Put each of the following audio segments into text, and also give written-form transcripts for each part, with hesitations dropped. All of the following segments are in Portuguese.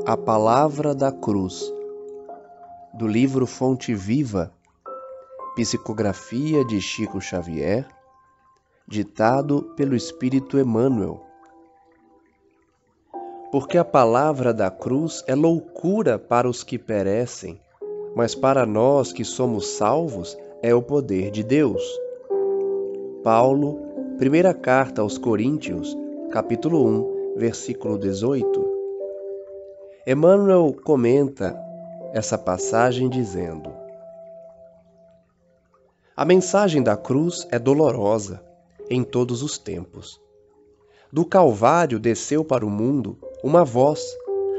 A Palavra da Cruz, do livro Fonte Viva, psicografia de Chico Xavier, ditado pelo Espírito Emmanuel. Porque a palavra da cruz é loucura para os que perecem, mas para nós que somos salvos é o poder de Deus. Paulo, primeira carta aos Coríntios, capítulo 1, versículo 18. Emmanuel comenta essa passagem dizendo: a mensagem da cruz é dolorosa em todos os tempos. Do Calvário desceu para o mundo uma voz,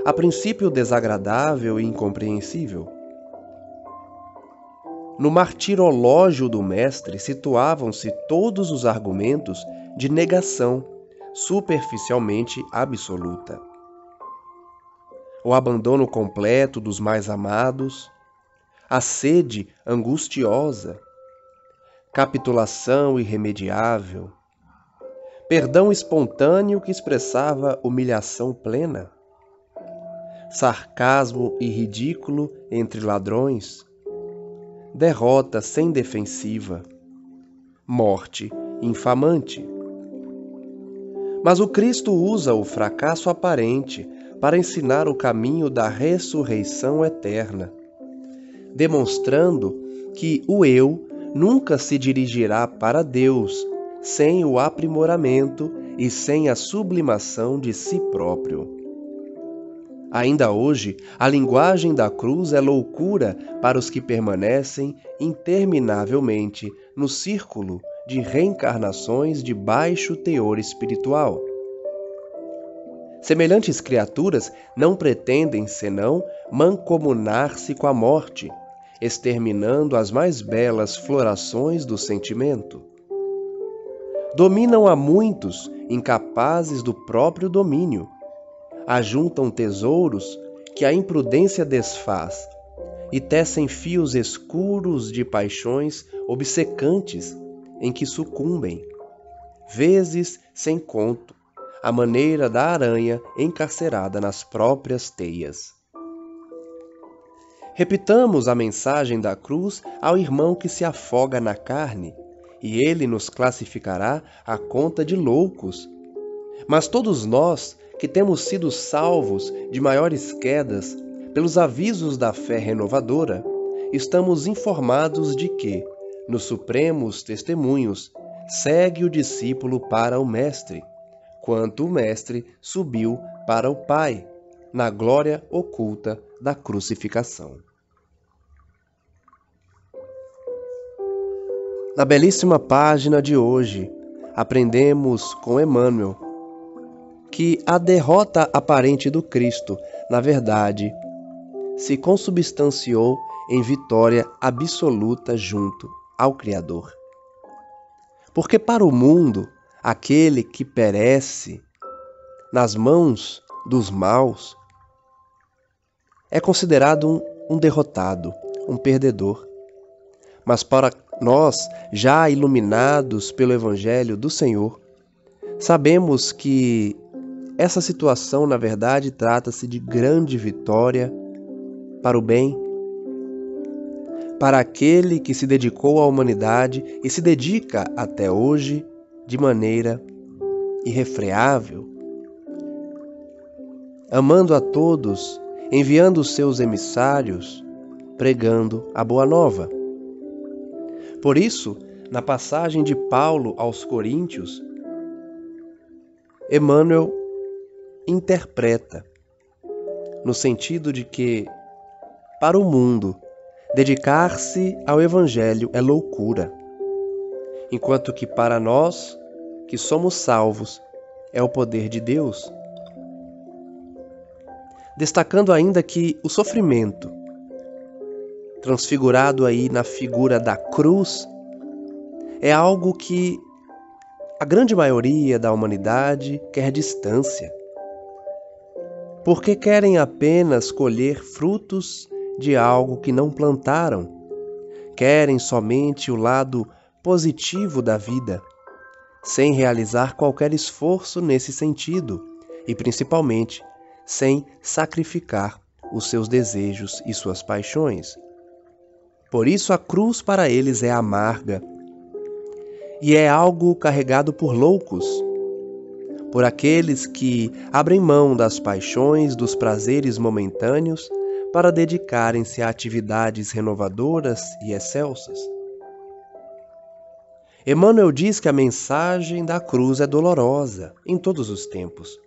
a princípio desagradável e incompreensível. No martirológio do Mestre situavam-se todos os argumentos de negação superficialmente absoluta. O abandono completo dos mais amados, a sede angustiosa, capitulação irremediável, perdão espontâneo que expressava humilhação plena, sarcasmo e ridículo entre ladrões, derrota sem defensiva, morte infamante. Mas o Cristo usa o fracasso aparente para ensinar o caminho da ressurreição eterna, demonstrando que o eu nunca se dirigirá para Deus sem o aprimoramento e sem a sublimação de si próprio. Ainda hoje, a linguagem da cruz é loucura para os que permanecem interminavelmente no círculo de reencarnações de baixo teor espiritual. Semelhantes criaturas não pretendem senão mancomunar-se com a morte, exterminando as mais belas florações do sentimento. Dominam a muitos, incapazes do próprio domínio. Ajuntam tesouros que a imprudência desfaz e tecem fios escuros de paixões obcecantes em que sucumbem, vezes sem conto, à maneira da aranha encarcerada nas próprias teias. Repitamos a mensagem da cruz ao irmão que se afoga na carne, e ele nos classificará à conta de loucos. Mas todos nós, que temos sido salvos de maiores quedas pelos avisos da fé renovadora, estamos informados de que, nos supremos testemunhos, segue o discípulo para o Mestre, quanto o Mestre subiu para o Pai, na glória oculta da crucificação. Na belíssima página de hoje, aprendemos com Emmanuel que a derrota aparente do Cristo, na verdade, se consubstanciou em vitória absoluta junto ao Criador. Porque para o mundo, aquele que perece nas mãos dos maus é considerado um derrotado, um perdedor. Mas para nós, já iluminados pelo Evangelho do Senhor, sabemos que essa situação, na verdade, trata-se de grande vitória para o bem, para aquele que se dedicou à humanidade e se dedica até hoje de maneira irrefreável, amando a todos, enviando os seus emissários, pregando a boa nova. Por isso, na passagem de Paulo aos Coríntios, Emmanuel interpreta no sentido de que, para o mundo, dedicar-se ao Evangelho é loucura, enquanto que para nós, que somos salvos, é o poder de Deus. Destacando ainda que o sofrimento, transfigurado aí na figura da cruz, é algo que a grande maioria da humanidade quer distância, porque querem apenas colher frutos de algo que não plantaram, querem somente o lado positivo da vida, sem realizar qualquer esforço nesse sentido, e principalmente sem sacrificar os seus desejos e suas paixões. Por isso a cruz para eles é amarga e é algo carregado por loucos, por aqueles que abrem mão das paixões, dos prazeres momentâneos para dedicarem-se a atividades renovadoras e excelsas. Emmanuel diz que a mensagem da cruz é dolorosa em todos os tempos,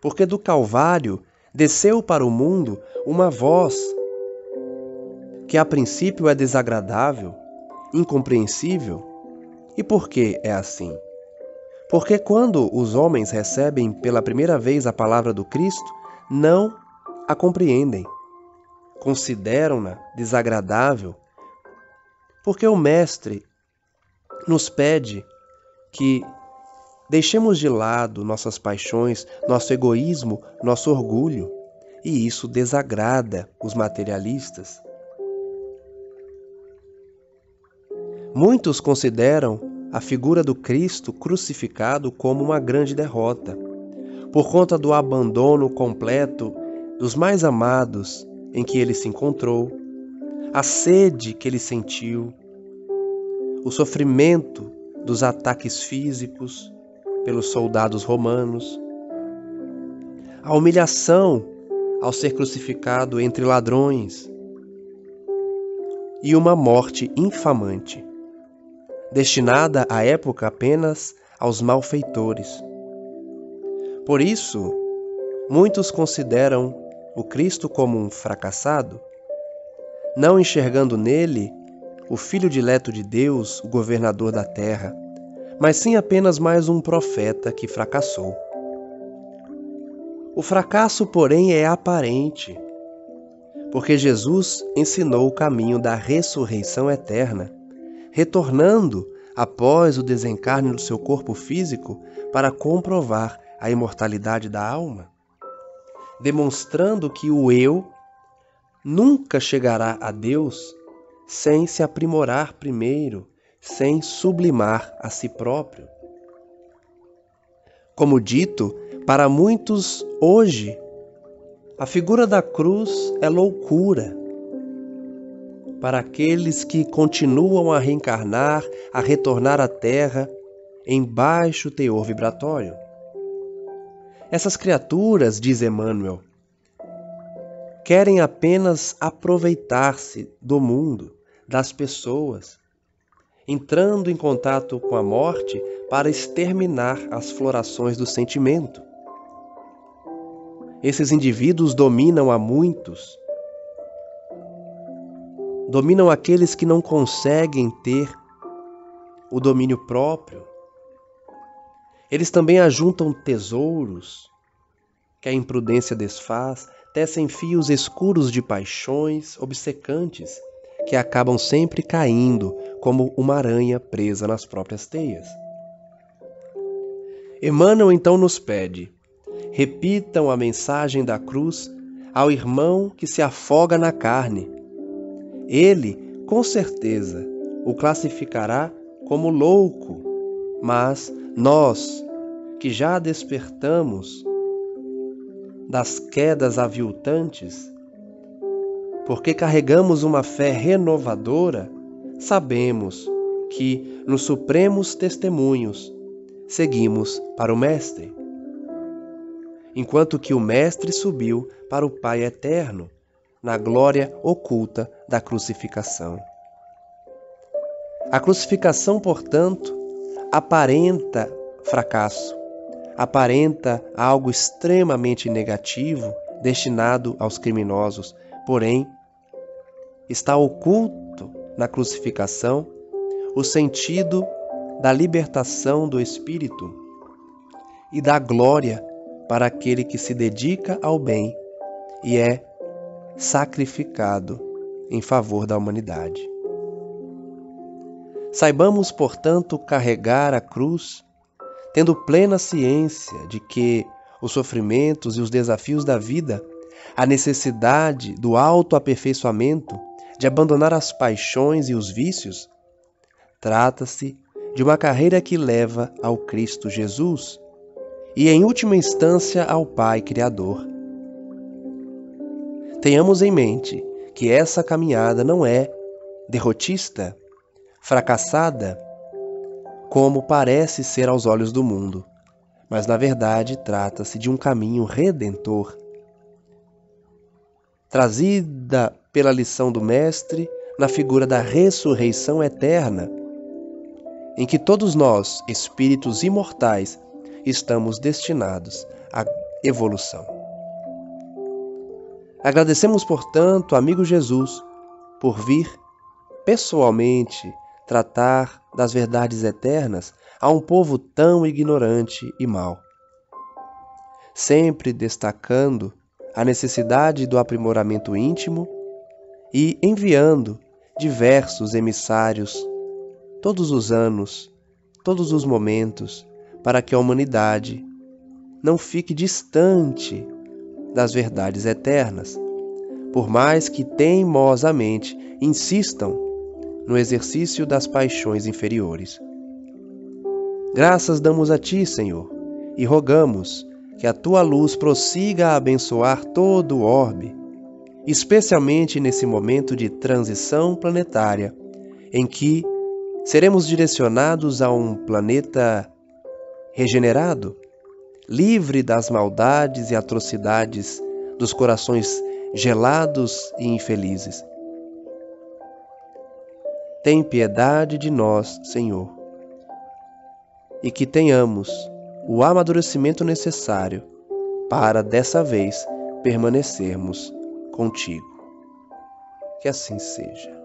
porque do Calvário desceu para o mundo uma voz que a princípio é desagradável, incompreensível. E por que é assim? Porque quando os homens recebem pela primeira vez a palavra do Cristo, não a compreendem, consideram-na desagradável, porque o Mestre nos pede que deixemos de lado nossas paixões, nosso egoísmo, nosso orgulho, e isso desagrada os materialistas. Muitos consideram a figura do Cristo crucificado como uma grande derrota, por conta do abandono completo dos mais amados em que ele se encontrou, a sede que ele sentiu, o sofrimento dos ataques físicos pelos soldados romanos, a humilhação ao ser crucificado entre ladrões e uma morte infamante, destinada à época apenas aos malfeitores. Por isso, muitos consideram o Cristo como um fracassado, não enxergando nele o Filho dileto de Deus, o governador da terra, mas sim apenas mais um profeta que fracassou. O fracasso, porém, é aparente, porque Jesus ensinou o caminho da ressurreição eterna, retornando após o desencarne do seu corpo físico para comprovar a imortalidade da alma, demonstrando que o eu nunca chegará a Deus sem se aprimorar primeiro, sem sublimar a si próprio. Como dito, para muitos hoje, a figura da cruz é loucura. Para aqueles que continuam a reencarnar, a retornar à Terra em baixo teor vibratório. Essas criaturas, diz Emmanuel, querem apenas aproveitar-se do mundo, das pessoas, entrando em contato com a morte para exterminar as florações do sentimento. Esses indivíduos dominam a muitos, dominam aqueles que não conseguem ter o domínio próprio. Eles também ajuntam tesouros que a imprudência desfaz, tecem fios escuros de paixões obcecantes que acabam sempre caindo como uma aranha presa nas próprias teias. Emmanuel então nos pede: repitam a mensagem da cruz ao irmão que se afoga na carne. Ele, com certeza, o classificará como louco, mas nós, que já despertamos das quedas aviltantes, porque carregamos uma fé renovadora, sabemos que, nos supremos testemunhos, seguimos para o Mestre, enquanto que o Mestre subiu para o Pai eterno, na glória oculta da crucificação. A crucificação, portanto, aparenta fracasso, aparenta algo extremamente negativo destinado aos criminosos, porém, está oculto na crucificação o sentido da libertação do espírito e da glória para aquele que se dedica ao bem e é sacrificado em favor da humanidade. Saibamos, portanto, carregar a cruz, tendo plena ciência de que os sofrimentos e os desafios da vida, a necessidade do autoaperfeiçoamento, de abandonar as paixões e os vícios, trata-se de uma carreira que leva ao Cristo Jesus e, em última instância, ao Pai Criador. Tenhamos em mente que essa caminhada não é derrotista, fracassada, como parece ser aos olhos do mundo, mas na verdade trata-se de um caminho redentor, trazida pela lição do Mestre na figura da ressurreição eterna, em que todos nós, espíritos imortais, estamos destinados à evolução. Agradecemos, portanto, amigo Jesus, por vir pessoalmente tratar das verdades eternas a um povo tão ignorante e mau, sempre destacando a necessidade do aprimoramento íntimo e enviando diversos emissários todos os anos, todos os momentos, para que a humanidade não fique distante das verdades eternas, por mais que teimosamente insistam no exercício das paixões inferiores. Graças damos a Ti, Senhor, e rogamos que a Tua luz prossiga a abençoar todo o orbe, especialmente nesse momento de transição planetária, em que seremos direcionados a um planeta regenerado, livre das maldades e atrocidades dos corações gelados e infelizes. Tem piedade de nós, Senhor, e que tenhamos o amadurecimento necessário para, dessa vez, permanecermos contigo. Que assim seja.